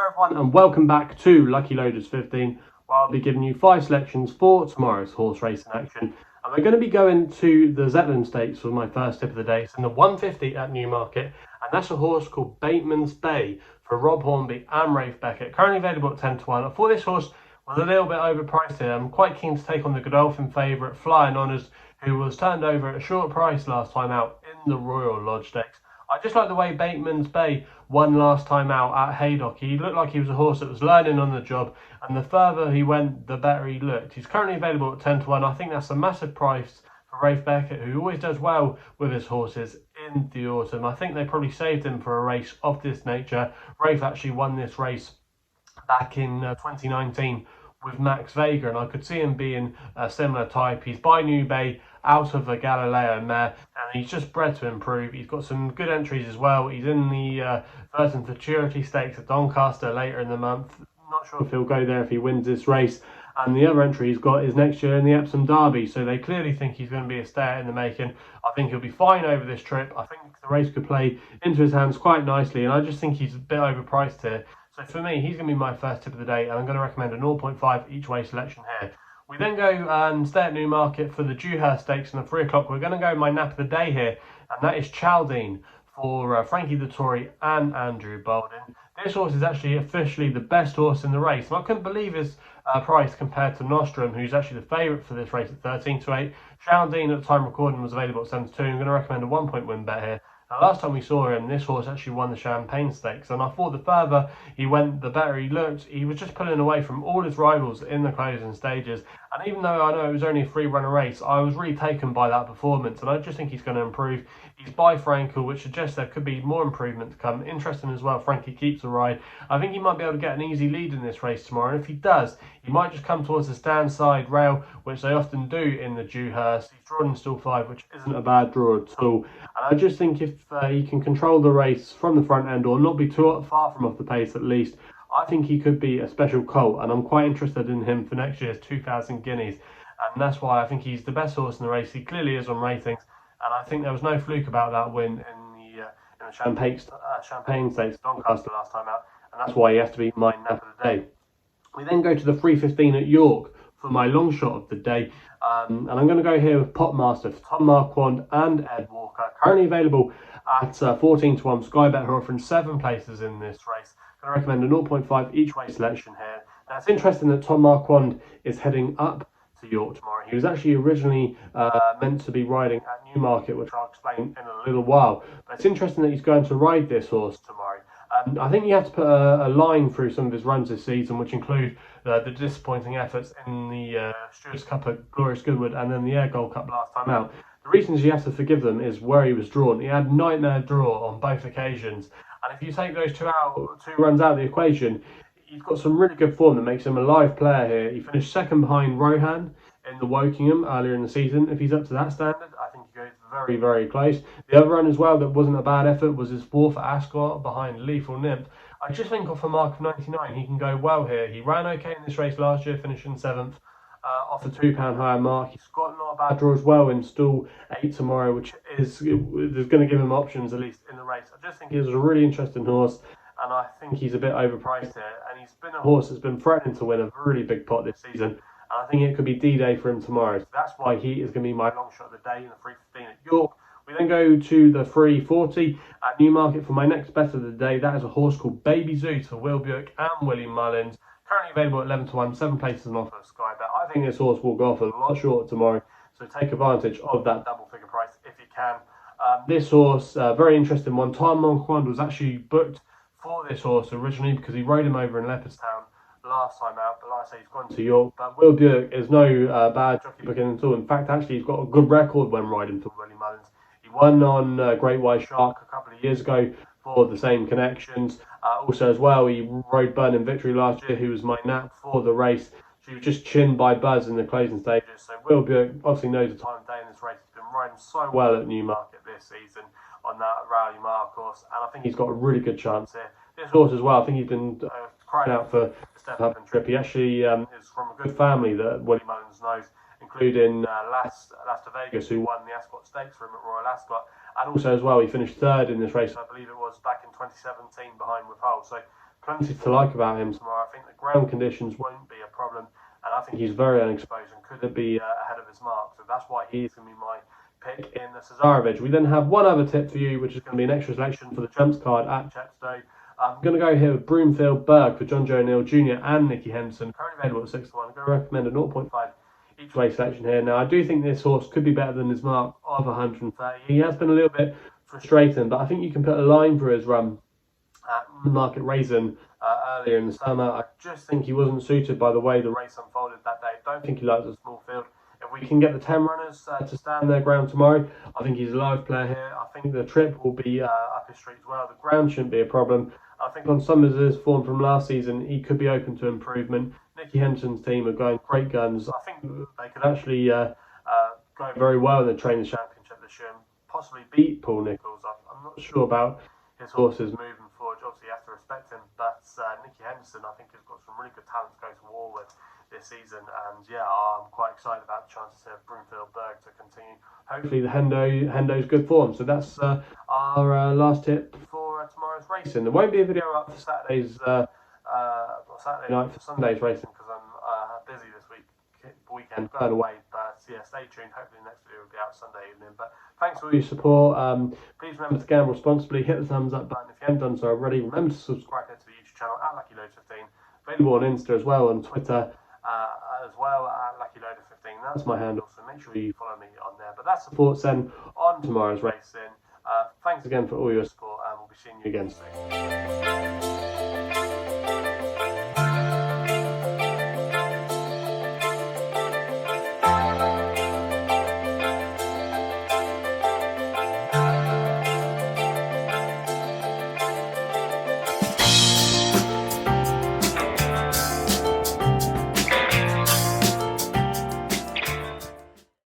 Hello everyone and welcome back to Lucky Loaders 15, where I'll be giving you 5 selections for tomorrow's horse racing action. And we're going to be going to the Zetland Stakes for my first tip of the day. It's in the 150 at Newmarket, and that's a horse called Batemans Bay for Rob Hornby and Rafe Beckett. Currently available at 10 to 1. I thought this horse was a little bit overpriced here. I'm quite keen to take on the Godolphin favourite Flying Honours, who was turned over at a short price last time out in the Royal Lodge Stakes. I just like the way Batemans Bay won last time out at Haydock. He looked like he was a horse that was learning on the job, and the further he went, the better he looked. He's currently available at 10 to 1. I think that's a massive price for Rafe Beckett, who always does well with his horses in the autumn. I think they probably saved him for a race of this nature. Rafe actually won this race back in 2019 with Max Vega, and I could see him being a similar type. He's by New Bay, out of the Galileo mare, and he's just bred to improve. He's got some good entries as well. He's in the Virgin Futurity Stakes at Doncaster later in the month. Not sure if he'll go there if he wins this race. And the other entry he's got is next year in the Epsom Derby, so they clearly think he's going to be a stay in the making. I think he'll be fine over this trip. I think the race could play into his hands quite nicely, and I just think he's a bit overpriced here. So for me, he's going to be my first tip of the day, and I'm going to recommend a 0.5 each way selection here. We then go and stay at Newmarket for the Dewhurst Stakes and the 3 o'clock. We're going to go my nap of the day here, and that is Chaldean for Frankie the Tory and Andrew Bolden. This horse is actually officially the best horse in the race, and I couldn't believe his price compared to Nostrum, who's actually the favourite for this race at 13 to 8. Chaldean at the time recording was available at 7 to 2. I'm going to recommend a 1-point win bet here. Now, last time we saw him, this horse actually won the Champagne Stakes, and I thought the further he went, the better he looked. He was just pulling away from all his rivals in the closing stages, and even though I know it was only a 3-runner race, I was really taken by that performance, and I just think he's going to improve. He's by Frankel, which suggests there could be more improvement to come. Interesting as well, Frankie keeps a ride. I think he might be able to get an easy lead in this race tomorrow, and if he does, he might just come towards the stand side rail, which they often do in the Dewhurst. He's drawn in stall 5, which isn't a bad draw at all. And I just think if he can control the race from the front end, or not be too far from off the pace at least, I think he could be a special colt, and I'm quite interested in him for next year's 2,000 guineas. And that's why I think he's the best horse in the race. He clearly is on ratings, and I think there was no fluke about that win in the Champagne Stakes Doncaster last time out, and that's why he has to be my nap of the day. We then go to the 3:15 at York for my long shot of the day, and I'm going to go here with Popmaster for Tom Marquand and Ed Walker. Currently available at 14 to 1. SkyBet are offering 7 places in this race. I'm going to recommend a 0.5 each way selection here. Now, it's interesting that Tom Marquand is heading up to York tomorrow. He was actually originally meant to be riding at Newmarket, which I'll explain in a little while. But it's interesting that he's going to ride this horse tomorrow. I think you have to put a line through some of his runs this season, which include the disappointing efforts in the Stewards Cup at Glorious Goodwood and then the Air Gold Cup last time out. The reasons you have to forgive them is where he was drawn. He had nightmare draw on both occasions. And if you take those two runs out of the equation, he's got some really good form that makes him a live player here. He finished second behind Rohan in the Wokingham earlier in the season. If he's up to that standard, I think he goes very, very close. The other run as well that wasn't a bad effort was his 4th at Ascot behind Lethal Nymph. I just think off a mark of 99, he can go well here. He ran okay in this race last year, finishing 7th. Off a £2 higher mark. He's got not a bad draw as well in stall 8 tomorrow, which is going to give him options at least in the race. I just think he's a really interesting horse, and I think he's a bit overpriced here. And he's been a horse that's been threatening to win a really big pot this season, and I think it could be D-Day for him tomorrow. So that's why he is going to be my long shot of the day in the 3:15 at York. We then go to the 3:40 at Newmarket for my next bet of the day. That is a horse called Baby Zeus for Will Buick and Willie Mullins. Currently available at 11 to 1, 7 places on offer at SkyBet. I think this horse will go off a lot shorter tomorrow, so take advantage of that double figure price if you can. This horse, very interesting one. Tom Marquand was actually booked for this horse originally because he rode him over in Leopardstown last time out, but like I say, he's gone to York. But Will Buick is no bad jockey booking at all. In fact, actually, he's got a good record when riding for Willie Mullins. He won on Great White Shark a couple of years ago for the same connections. Also as well, he rode Burning Victory last year, who was my nap for the race. She was just chinned by Buzz in the closing stages. So Will Buick obviously knows the time of day in this race. He's been riding so well at Newmarket this season on that Rowley Mile course, and I think he's got a really good chance here. This horse as well, I think he's been crying out for a step up and trip. He actually is from a good family that Willie Mullins knows, including Las de Vegas, who won the Ascot Stakes for him at Royal Ascot. And also as well, he finished 3rd in this race, I believe it was back in 2017 behind Withhold. So plenty to like about him tomorrow. I think the ground conditions won't be a problem, and I think he's very unexposed and could be ahead of his mark. So that's why he's going to be my pick in the Cesarovich. We then have one other tip for you, which is going to be an extra selection for the jumps card at Chepstow. I'm going to go here with Broomfield Burg for John Joe O'Neill Jr. and Nicky Henderson, currently available at 6 to 1. I'm going to recommend a 0.5 each way selection here. Now, I do think this horse could be better than his mark of 130. He has been a little bit frustrating, but I think you can put a line for his run at Newmarket Racing earlier in the summer. I just think he wasn't suited by the way the race unfolded that day. I don't think he likes a small field. If we can get the 10 runners to stand their ground tomorrow, I think he's a live player here. I think the trip will be up his street as well. The ground shouldn't be a problem. I think on some of his form from last season, he could be open to improvement. Nicky Henderson's team are going great guns. I think they could actually go very well in the Trainers' Championship this year and possibly beat Paul Nicholls. I'm not sure about his horses moving forward. Obviously, you have to respect him, but Nicky Henderson, I think, has got some really good talent to go to war with this season, and yeah, I'm quite excited about the chances of Broomfield Burg to continue. Hopefully, the Hendo's good form. So that's our last tip for tomorrow's racing. There won't be a video up for Saturday night for Sunday's racing because I'm busy this weekend going away. But yeah, stay tuned. Hopefully, the next video will be out Sunday evening. But thanks for all your support. Please remember to gamble responsibly. Hit the thumbs up button if you haven't done so already. Remember to subscribe to the YouTube channel at LuckyLoads15. Available on Insta as well, on Twitter as well at LuckyLoader15. That's my handle, so make sure you follow me on there. But that's the thoughts then on tomorrow's racing. Thanks again for all your support, and we'll be seeing you again soon.